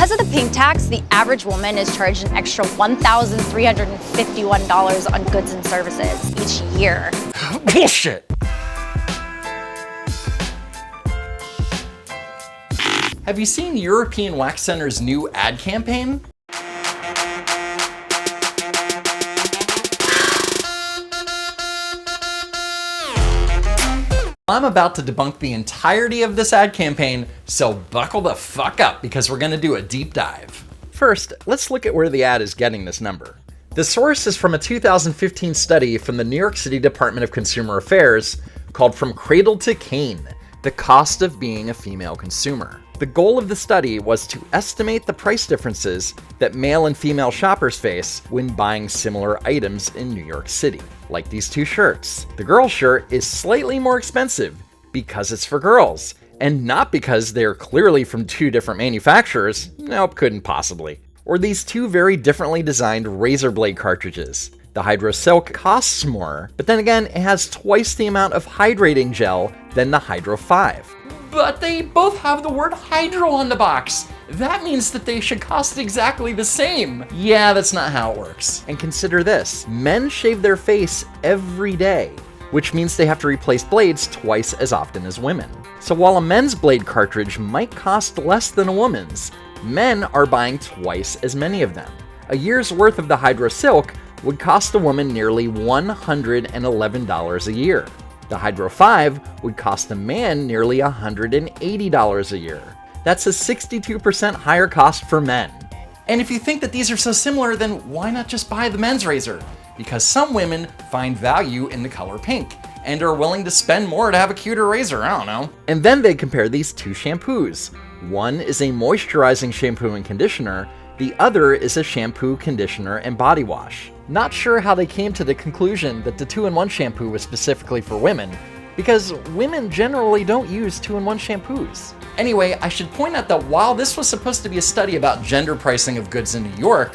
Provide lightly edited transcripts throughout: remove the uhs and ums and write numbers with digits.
Because of the pink tax, the average woman is charged an extra $1,351 on goods and services each year. Bullshit! Have you seen European Wax Center's new ad campaign? I'm about to debunk the entirety of this ad campaign, so buckle the fuck up because we're gonna do a deep dive. First, let's look at where the ad is getting this number. The source is from a 2015 study from the New York City Department of Consumer Affairs called From Cradle to Cane: The Cost of Being a Female Consumer. The goal of the study was to estimate the price differences that male and female shoppers face when buying similar items in New York City, like these two shirts. The girl shirt is slightly more expensive because it's for girls, and not because they're clearly from two different manufacturers. Nope, couldn't possibly. Or these two very differently designed razor blade cartridges. The Hydro Silk costs more, but then again, it has twice the amount of hydrating gel than the Hydro 5. But they both have the word hydro on the box. That means that they should cost exactly the same. Yeah, that's not how it works. And consider this, men shave their face every day, which means they have to replace blades twice as often as women. So while a men's blade cartridge might cost less than a woman's, men are buying twice as many of them. A year's worth of the Hydro Silk would cost a woman nearly $111 a year. The Hydro 5 would cost a man nearly $180 a year. That's a 62% higher cost for men. And if you think that these are so similar, then why not just buy the men's razor? Because some women find value in the color pink and are willing to spend more to have a cuter razor, I don't know. And then they compare these two shampoos. One is a moisturizing shampoo and conditioner, the other is a shampoo, conditioner, and body wash. Not sure how they came to the conclusion that the 2-in-1 shampoo was specifically for women, because women generally don't use 2-in-1 shampoos. Anyway, I should point out that while this was supposed to be a study about gender pricing of goods in New York,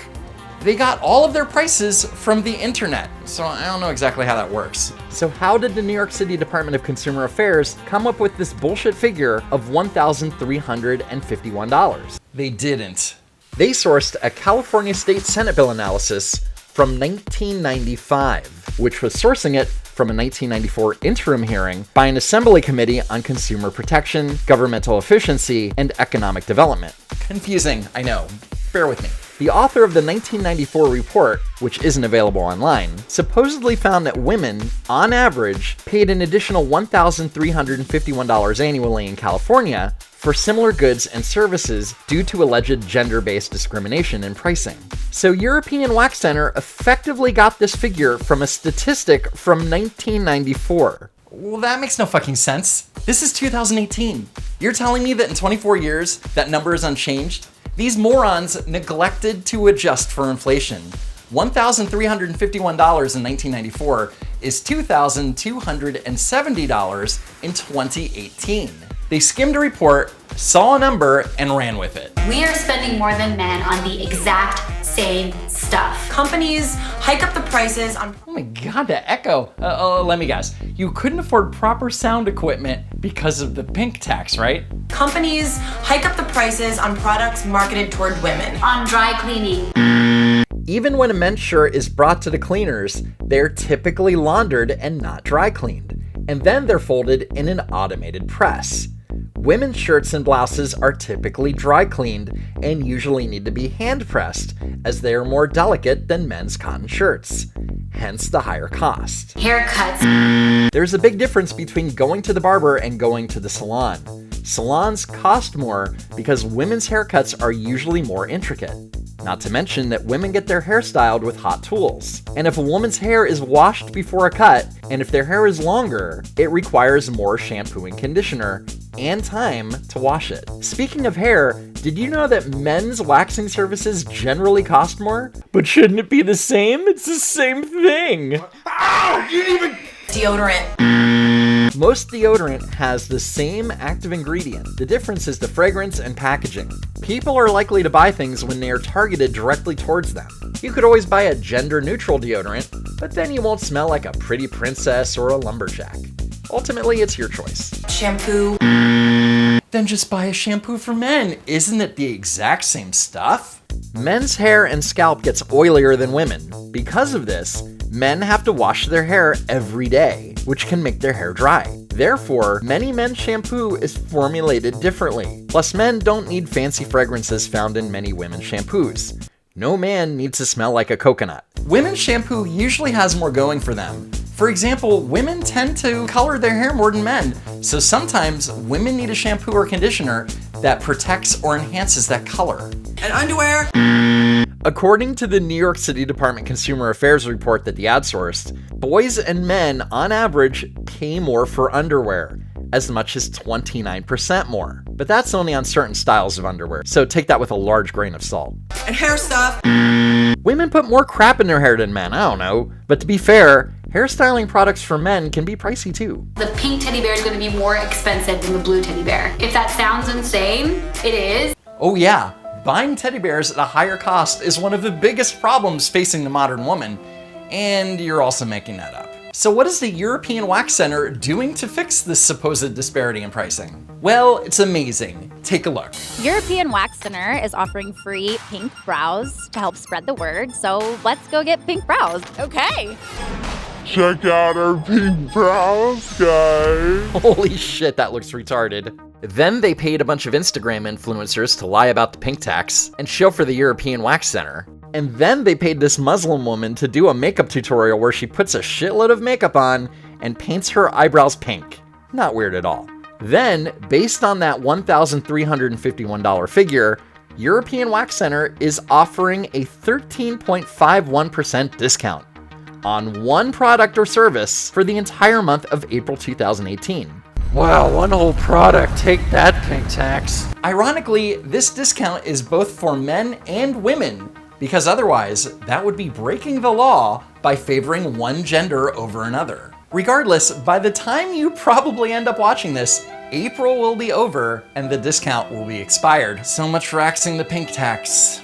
they got all of their prices from the internet, so I don't know exactly how that works. So how did the New York City Department of Consumer Affairs come up with this bullshit figure of $1,351? They didn't. They sourced a California State Senate bill analysis from 1995, which was sourcing it from a 1994 interim hearing by an Assembly Committee on Consumer Protection, Governmental Efficiency, and Economic Development. Confusing, I know. Bear with me. The author of the 1994 report, which isn't available online, supposedly found that women, on average, paid an additional $1,351 annually in California for similar goods and services due to alleged gender-based discrimination in pricing. So European Wax Center effectively got this figure from a statistic from 1994. Well, that makes no fucking sense. This is 2018. You're telling me that in 24 years, that number is unchanged? These morons neglected to adjust for inflation. $1,351 in 1994 is $2,270 in 2018. They skimmed a report, saw a number, and ran with it. We are spending more than men on the exact same stuff. Companies hike up the prices on... Oh my god, the echo. Let me guess. You couldn't afford proper sound equipment because of the pink tax, right? Companies hike up the prices on products marketed toward women. On dry cleaning. Even when a men's shirt is brought to the cleaners, they're typically laundered and not dry cleaned. And then they're folded in an automated press. Women's shirts and blouses are typically dry cleaned and usually need to be hand pressed, as they are more delicate than men's cotton shirts, hence the higher cost. Haircuts. There's a big difference between going to the barber and going to the salon. Salons cost more because women's haircuts are usually more intricate. Not to mention that women get their hair styled with hot tools. And if a woman's hair is washed before a cut, and if their hair is longer, it requires more shampoo and conditioner, and time to wash it. Speaking of hair, did you know that men's waxing services generally cost more? But shouldn't it be the same? It's the same thing! Ow! You didn't even... Deodorant. Most deodorant has the same active ingredient. The difference is the fragrance and packaging. People are likely to buy things when they are targeted directly towards them. You could always buy a gender-neutral deodorant, but then you won't smell like a pretty princess or a lumberjack. Ultimately, it's your choice. Shampoo. Then just buy a shampoo for men. Isn't it the exact same stuff? Men's hair and scalp gets oilier than women. Because of this, men have to wash their hair every day, which can make their hair dry. Therefore, many men's shampoo is formulated differently. Plus, men don't need fancy fragrances found in many women's shampoos. No man needs to smell like a coconut. Women's shampoo usually has more going for them. For example, women tend to color their hair more than men, so sometimes women need a shampoo or conditioner that protects or enhances that color. And underwear? According to the New York City Department Consumer Affairs report that the ad sourced, boys and men on average pay more for underwear, as much as 29% more. But that's only on certain styles of underwear, so take that with a large grain of salt. And hair stuff? Women put more crap in their hair than men, I don't know. But to be fair, hairstyling products for men can be pricey too. The pink teddy bear is going to be more expensive than the blue teddy bear. If that sounds insane, it is. Oh yeah, buying teddy bears at a higher cost is one of the biggest problems facing the modern woman, and you're also making that up. So what is the European Wax Center doing to fix this supposed disparity in pricing? Well, it's amazing. Take a look. European Wax Center is offering free pink brows to help spread the word, so let's go get pink brows. Okay. Check out our pink brows, guys. Holy shit, that looks retarded. Then they paid a bunch of Instagram influencers to lie about the pink tax and show for the European Wax Center. And then they paid this Muslim woman to do a makeup tutorial where she puts a shitload of makeup on and paints her eyebrows pink. Not weird at all. Then, based on that $1,351 figure, European Wax Center is offering a 13.51% discount on one product or service for the entire month of April 2018. Wow, one whole product. Take that, pink tax. Ironically, this discount is both for men and women, because otherwise, that would be breaking the law by favoring one gender over another. Regardless, by the time you probably end up watching this, April will be over and the discount will be expired. So much for axing the pink tax.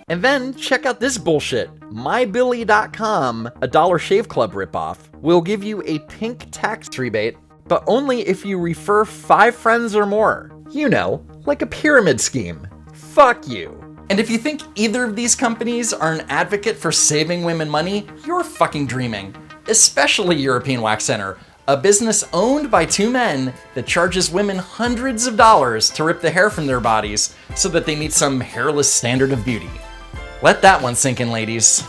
And then check out this bullshit. MyBilly.com, a Dollar Shave Club ripoff, will give you a pink tax rebate, but only if you refer 5 friends or more. You know, like a pyramid scheme. Fuck you. And if you think either of these companies are an advocate for saving women money, you're fucking dreaming. Especially European Wax Center, a business owned by 2 men that charges women hundreds of dollars to rip the hair from their bodies so that they meet some hairless standard of beauty. Let that one sink in, ladies.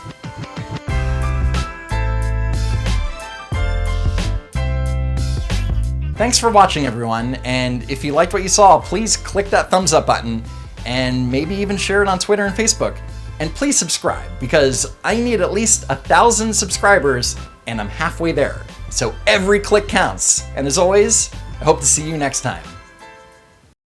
Thanks for watching, everyone, and if you liked what you saw, please click that thumbs up button and maybe even share it on Twitter and Facebook. And please subscribe, because I need at least 1,000 subscribers and I'm halfway there. So every click counts. And as always, I hope to see you next time.